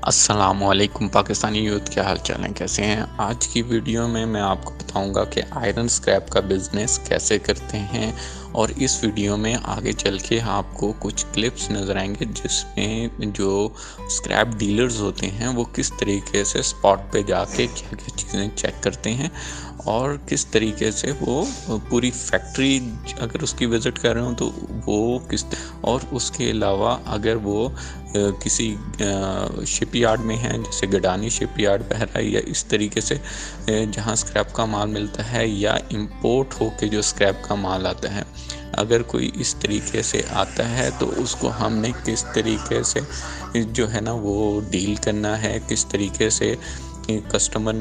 अस्सलामुअलैकुम पाकिस्तानी यूथ, क्या हाल चाल है, कैसे हैं। आज की वीडियो में मैं आपको बताऊंगा कि आयरन स्क्रैप का बिज़नेस कैसे करते हैं। और इस वीडियो में आगे चल के आपको कुछ क्लिप्स नज़र आएंगे जिसमें जो स्क्रैप डीलर्स होते हैं वो किस तरीके से स्पॉट पे जाके क्या क्या चीज़ें चेक करते हैं और किस तरीके से वो पूरी फैक्ट्री अगर उसकी विज़िट कर रहे हो तो वो और उसके अलावा अगर वो किसी शिपयार्ड में हैं, जैसे गडानी शिपयार्ड बहरा या इस तरीके से जहाँ स्क्रैप का माल मिलता है या इंपोर्ट होके जो स्क्रैप का माल आता है, अगर कोई इस तरीके से आता है तो उसको हमने किस तरीके से जो है ना वो डील करना है, किस तरीके से कस्टमर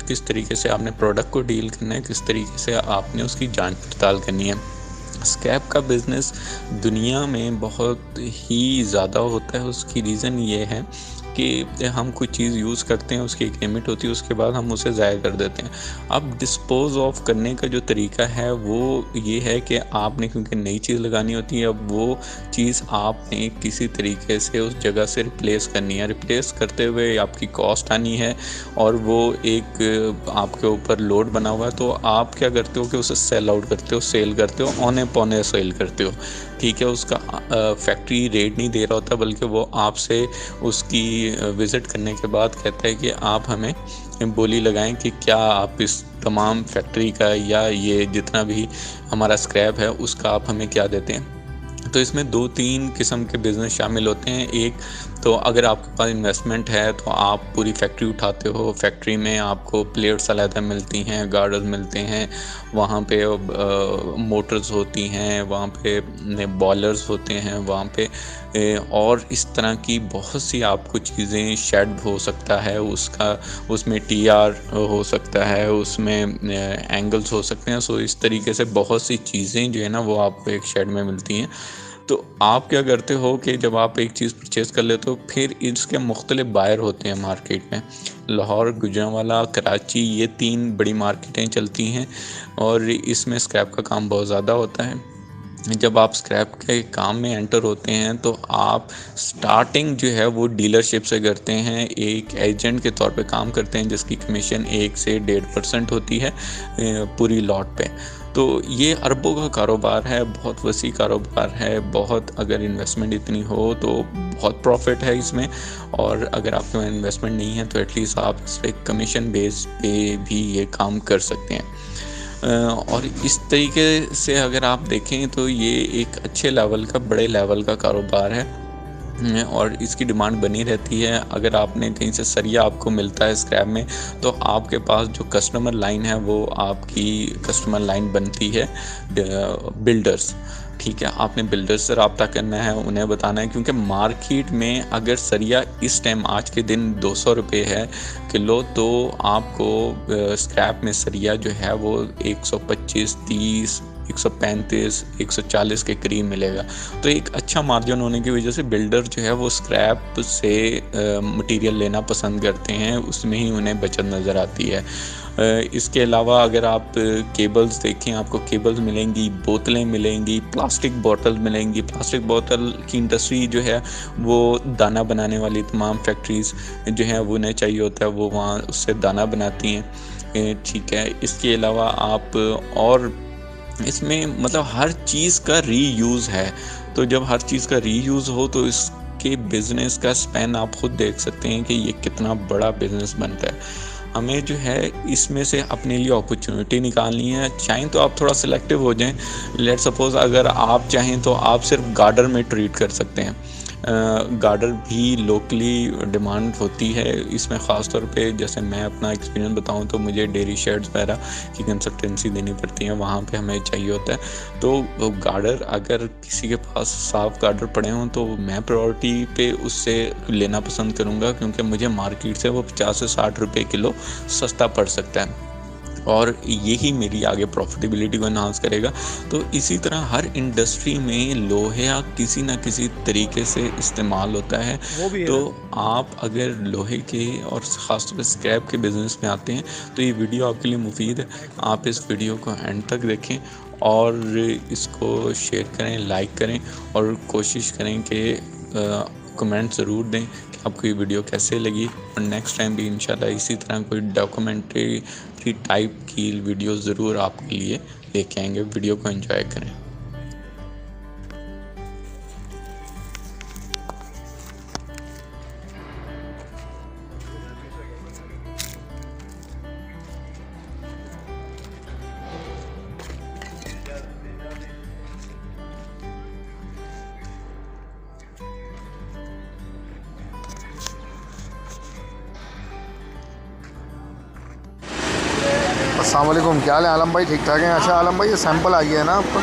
किस तरीके से आपने प्रोडक्ट को डील करना है, किस तरीके से आपने उसकी जांच पड़ताल करनी है। स्क्रैप का बिज़नेस दुनिया में बहुत ही ज़्यादा होता है। उसकी रीज़न ये है कि हम कोई चीज़ यूज़ करते हैं, उसकी एक लिमिट होती है, उसके बाद हम उसे ज़ाया कर देते हैं। अब डिस्पोज़ ऑफ करने का जो तरीका है वो ये है कि आपने, क्योंकि नई चीज़ लगानी होती है, अब वो चीज़ आपने किसी तरीके से उस जगह से रिप्लेस करनी है। रिप्लेस करते हुए आपकी कॉस्ट आनी है और वो एक आपके ऊपर लोड बना हुआ है, तो आप क्या करते हो कि उसे सेल आउट करते हो, सेल करते हो, औने पौने सेल करते हो। ठीक है, उसका फैक्ट्री रेट नहीं दे रहा होता, बल्कि वो आपसे उसकी विज़िट करने के बाद कहता है कि आप हमें बोली लगाएं कि क्या आप इस तमाम फैक्ट्री का या ये जितना भी हमारा स्क्रैप है उसका आप हमें क्या देते हैं। तो इसमें 2-3 किस्म के बिज़नेस शामिल होते हैं। एक तो अगर आपके पास इन्वेस्टमेंट है तो आप पूरी फैक्ट्री उठाते हो, फैक्ट्री में आपको प्लेट्स अलग मिलती हैं, गार्डर्स मिलते हैं, वहाँ पे मोटर्स होती हैं, वहाँ पे बॉयलर्स होते हैं, वहाँ पे और इस तरह की बहुत सी आपको चीज़ें, शेड हो सकता है उसका, उसमें टीआर हो सकता है, उसमें एंगल्स हो सकते हैं। सो इस तरीके से बहुत सी चीज़ें जो है ना वो आपको एक शेड में मिलती हैं। तो आप क्या करते हो कि जब आप एक चीज़ परचेज़ कर लेते हो, फिर इसके मुख्तलिफ बायर होते हैं मार्केट में। लाहौर, गुजरांवाला, कराची, ये 3 बड़ी मार्केटें चलती हैं और इसमें स्क्रैप का काम बहुत ज़्यादा होता है। जब आप स्क्रैप के काम में एंटर होते हैं तो आप स्टार्टिंग जो है वो डीलरशिप से करते हैं, एक एजेंट के तौर पे काम करते हैं जिसकी कमीशन 1 से 1.5% होती है पूरी लॉट पे। तो ये अरबों का कारोबार है, बहुत वसी कारोबार है, बहुत अगर इन्वेस्टमेंट इतनी हो तो बहुत प्रॉफिट है इसमें। और अगर आपके पास इन्वेस्टमेंट नहीं है तो एटलीस्ट आप इस पर कमीशन बेस पे भी ये काम कर सकते हैं। और इस तरीके से अगर आप देखें तो ये एक अच्छे लेवल का, बड़े लेवल का कारोबार है और इसकी डिमांड बनी रहती है। अगर आपने कहीं से सरिया आपको मिलता है स्क्रैप में, तो आपके पास जो कस्टमर लाइन है वो आपकी कस्टमर लाइन बनती है बिल्डर्स। ठीक है, आपने बिल्डर्स से रब्ता करना है, उन्हें बताना है, क्योंकि मार्केट में अगर सरिया इस टाइम आज के दिन 200 रुपये है किलो, तो आपको स्क्रैप में सरिया जो है वो 125, 30, 135, 140 के करीब मिलेगा। तो एक अच्छा मार्जिन होने की वजह से बिल्डर जो है वो स्क्रैप से मटेरियल लेना पसंद करते हैं, उसमें ही उन्हें बचत नज़र आती है। इसके अलावा अगर आप केबल्स देखें, आपको केबल्स मिलेंगी, बोतलें मिलेंगी, प्लास्टिक बोतल मिलेंगी। प्लास्टिक बोतल की इंडस्ट्री जो है वो दाना बनाने वाली तमाम फैक्ट्रीज़ जो हैं वो उन्हें चाहिए होता है, वो वहाँ उससे दाना बनाती हैं। ठीक है, इसके अलावा आप और इसमें मतलब हर चीज़ का रीयूज़ है। तो जब हर चीज़ का रीयूज़ हो तो इसके बिज़नेस का स्पैन आप खुद देख सकते हैं कि ये कितना बड़ा बिज़नेस बनता है। हमें जो है इसमें से अपने लिए अपॉर्चुनिटी निकालनी है। चाहें तो आप थोड़ा सिलेक्टिव हो जाएं। लेट सपोज़ अगर आप चाहें तो आप सिर्फ गार्डर में ट्रीट कर सकते हैं। गार्डर भी लोकली डिमांड होती है इसमें, ख़ास तौर पे जैसे मैं अपना एक्सपीरियंस बताऊं तो मुझे डेयरी शेड्स वगैरह की कंसल्टेंसी देनी पड़ती है, वहाँ पे हमें चाहिए होता है। तो गार्डर अगर किसी के पास साफ गार्डर पड़े हों तो मैं प्रायोरिटी पे उससे लेना पसंद करूँगा, क्योंकि मुझे मार्केट से वो 50 से 60 रुपये किलो सस्ता पड़ सकता है और यही मेरी आगे प्रॉफिटेबिलिटी को एनहांस करेगा। तो इसी तरह हर इंडस्ट्री में लोहा किसी न किसी तरीके से इस्तेमाल होता है। तो आप अगर लोहे के और ख़ासतौर पर स्क्रैप के बिज़नेस में आते हैं तो ये वीडियो आपके लिए मुफीद है। आप इस वीडियो को एंड तक देखें और इसको शेयर करें, लाइक करें और कोशिश करें कि कमेंट ज़रूर दें कि आपको ये वीडियो कैसे लगी, और नेक्स्ट टाइम भी इंशाल्लाह इसी तरह कोई डॉक्यूमेंट्री टाइप की वीडियो ज़रूर आपके लिए लेके आएंगे। वीडियो को एंजॉय करें। अस्सलाम वालेकुम, क्या हाल है आलम भाई? ठीक ठाक हैं? अच्छा आलम भाई, ये सैंपल आई है ना आपका?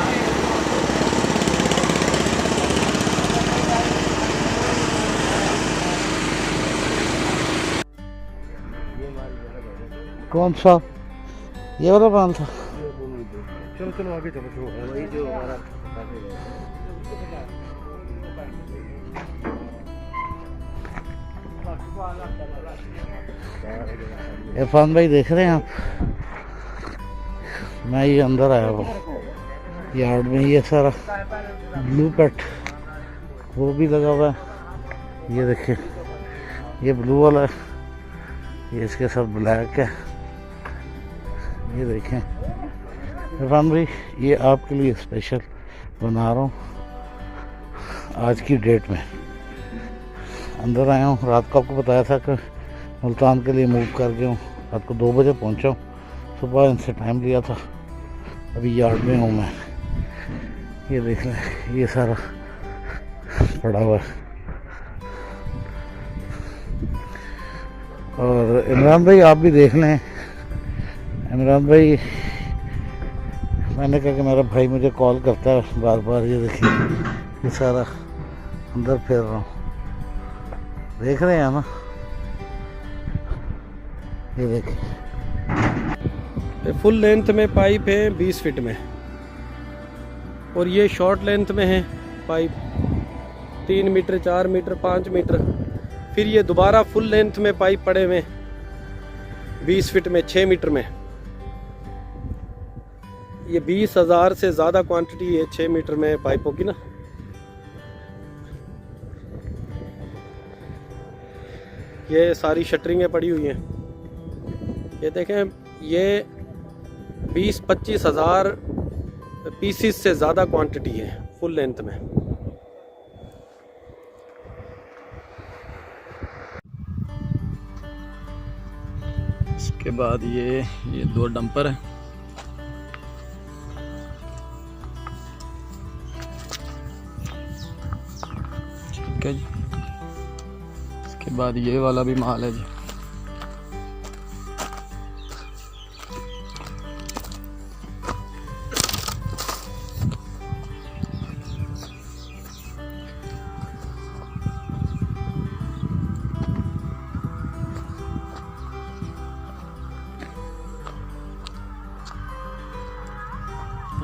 कौन सा? ये वाला पान था। चलो चलो आगे चलो। वही जो हमारा इरफान भाई देख रहे हैं आप? मैं ये अंदर आया हुआ यार्ड में, ये सारा ब्लू पेट वो भी लगा हुआ है। ये देखिए, ये ब्लू वाला है, ये इसके साथ ब्लैक है। ये देखें इरफान भाई, ये आपके लिए स्पेशल बना रहा हूँ आज की डेट में। अंदर आया हूँ, रात को आपको बताया था कि मुल्तान के लिए मूव कर गया हूँ। रात को 2 बजे पहुँचा हूँ, सुबह इनसे टाइम लिया था। अभी यार्ड में हूँ मैं। ये देख लें, ये सारा पड़ा हुआ है। और इमरान भाई आप भी देख लें। इमरान भाई, मैंने कहा कि मेरा भाई मुझे कॉल करता है बार बार। ये देखिए, ये सारा अंदर फिर रहा हूँ, देख रहे हैं ना? ये देखिए, फुल लेंथ में पाइप है 20 फीट में, और ये शॉर्ट लेंथ में है पाइप 3 मीटर, 4 मीटर, 5 मीटर। फिर ये दोबारा फुल लेंथ में पाइप पड़े हुए 20 फीट में, 6 मीटर में। ये 20,000 से ज़्यादा क्वांटिटी है 6 मीटर में पाइपों की ना। ये सारी शटरिंगें पड़ी हुई हैं। ये देखें, ये 20-25 हज़ार पीसीस से ज़्यादा क्वांटिटी है फुल लेंथ में। इसके बाद ये 2 डंपर है। ठीक है जी। इसके बाद ये वाला भी माल है जी।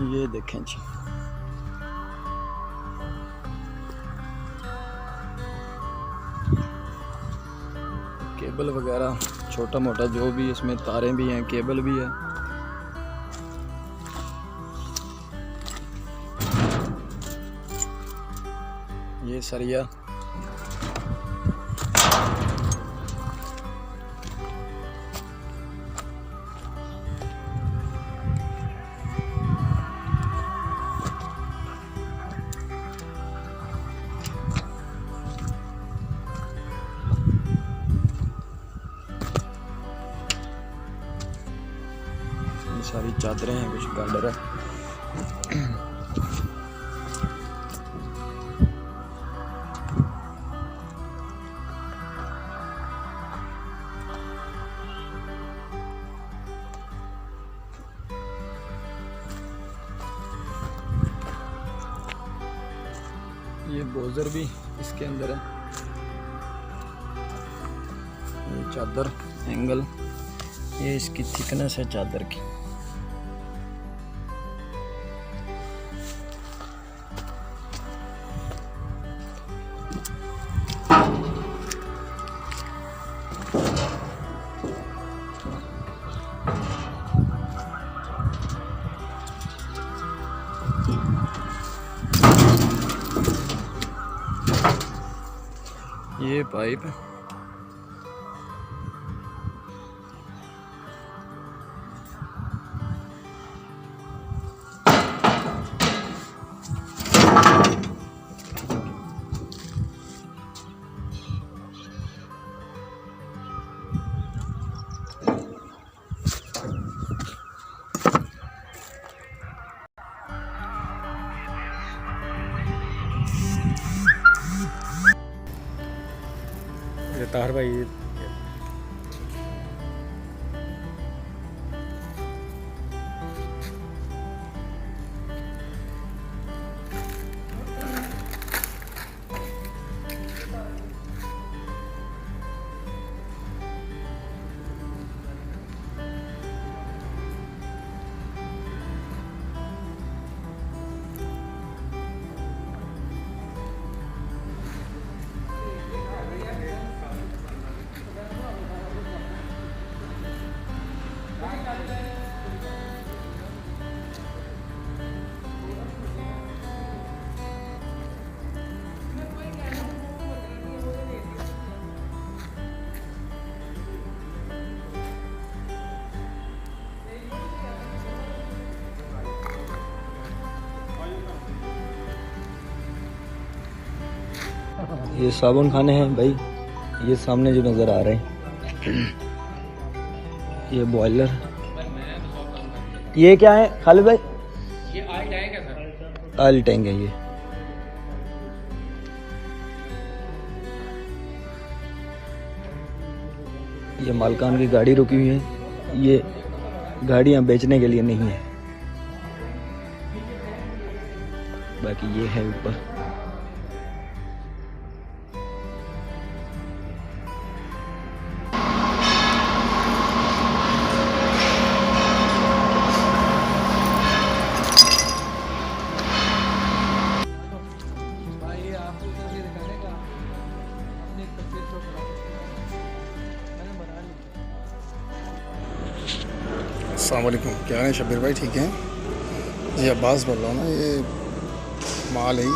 ये देखें जी, केबल वगैरह छोटा मोटा जो भी, इसमें तारें भी हैं, केबल भी है। ये सरिया, सारी चादरें हैं, कुछ गार्डर है। ये बोजर भी इसके अंदर है। ये चादर एंगल, ये इसकी थिकनेस है चादर की। ये पाइप ये तार भाई ये साबुन खाने हैं भाई, ये सामने जो नज़र आ रहे हैं ये बॉयलर। ये क्या है खालिद भाई? ये ऑयल टैंक है सर। ऑयल टैंक है ये। ये मालकान की गाड़ी रुकी हुई है, ये गाड़ियां बेचने के लिए नहीं है। बाकी ये है ऊपर। अस्सलाम वालेकुम, क्या है शब्बीर भाई, ठीक हैं? जी अब्बास बोल रहा हूँ ना, ये माल है ये।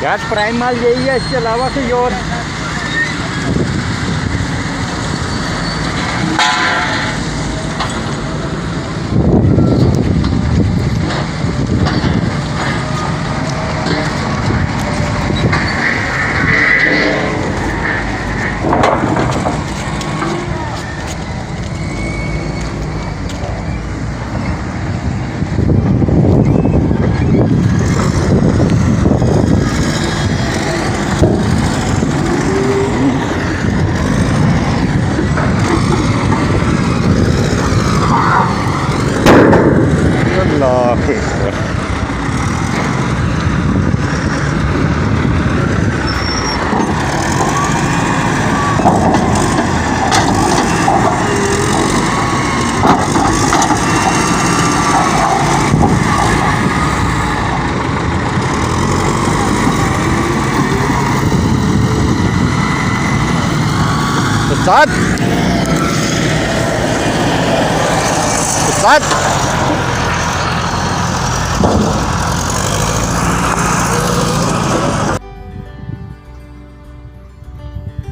गैस प्राइम माल यही है, इसके अलावा कोई और? साथ साथ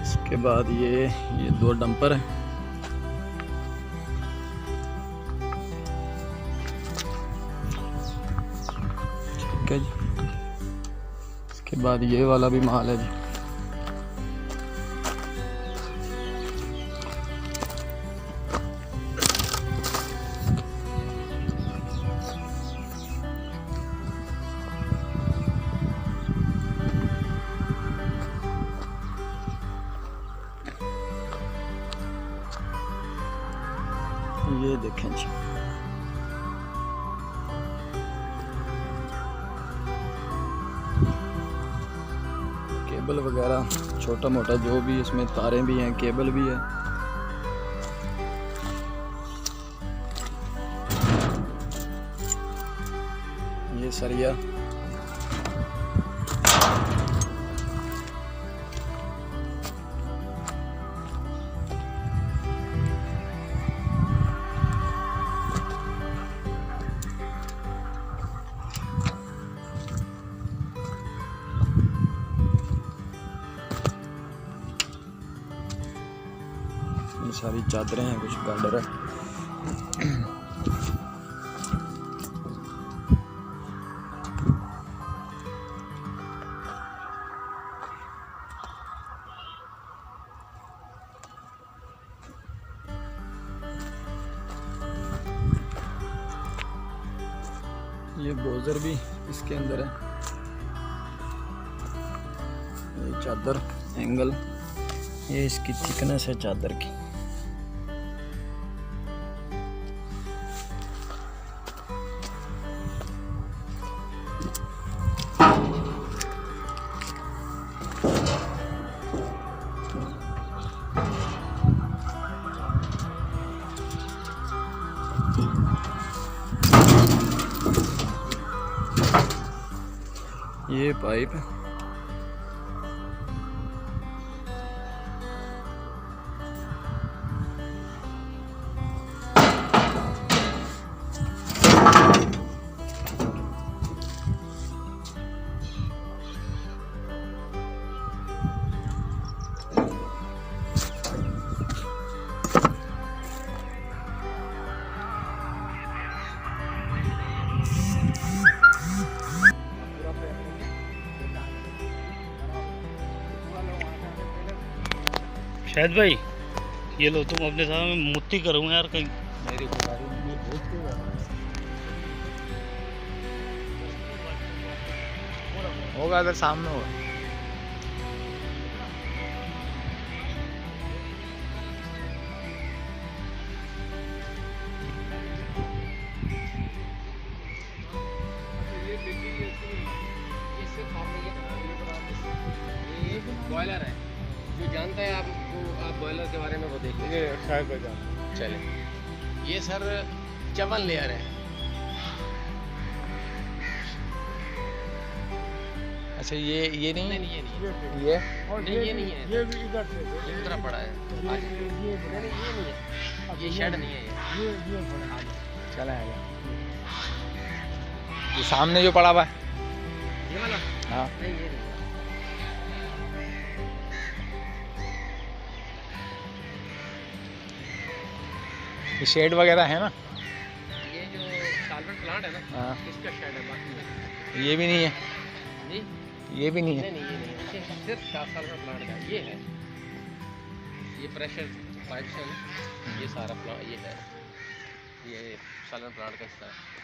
इसके बाद ये दो डंपर है। ठीक है जी। इसके बाद ये वाला भी माल है जी। ये देखें जी, केबल वगैरह छोटा मोटा जो भी, इसमें तारें भी हैं, केबल भी है। ये सरिया, ये सारी चादरें हैं, कुछ गार्डर है। ये बोजर भी इसके अंदर है। ये चादर एंगल, ये इसकी थिकनेस है चादर की। ये पाइप शायद भाई ये लो, तुम अपने साथ में मुट्ठी करूँगा यार कहीं। मेरी होगा इधर सामने होगा। बॉयलर है, जो जानता है आपको, आप बॉयलर के बारे में वो देख लीजिए। चले, ये सर चवन लेयर है। अच्छा ये नहीं, नहीं ये नहीं है, ये नहीं ये नहीं है, ये भी इधर से ये उतना बड़ा है। नहीं ये नहीं है, ये शेड नहीं है ये बड़ा चला है। ये सामने जो पड़ा हुआ है, ये वाला, हाँ नहीं ये नहीं है। ये शेड वगैरह है ना। ये जो साल्वेंट प्लांट है ना, हाँ इसका शेड है, बाकी नहीं। ये भी नहीं है, नहीं ये भी नहीं है। नहीं ये नहीं है, ये सिर्फ साल्वेंट प्लांट का ये है। ये प्रेशर पाइप से ये सारा प्लांट ये है, ये साल्वेंट प्लांट का हिस्सा है।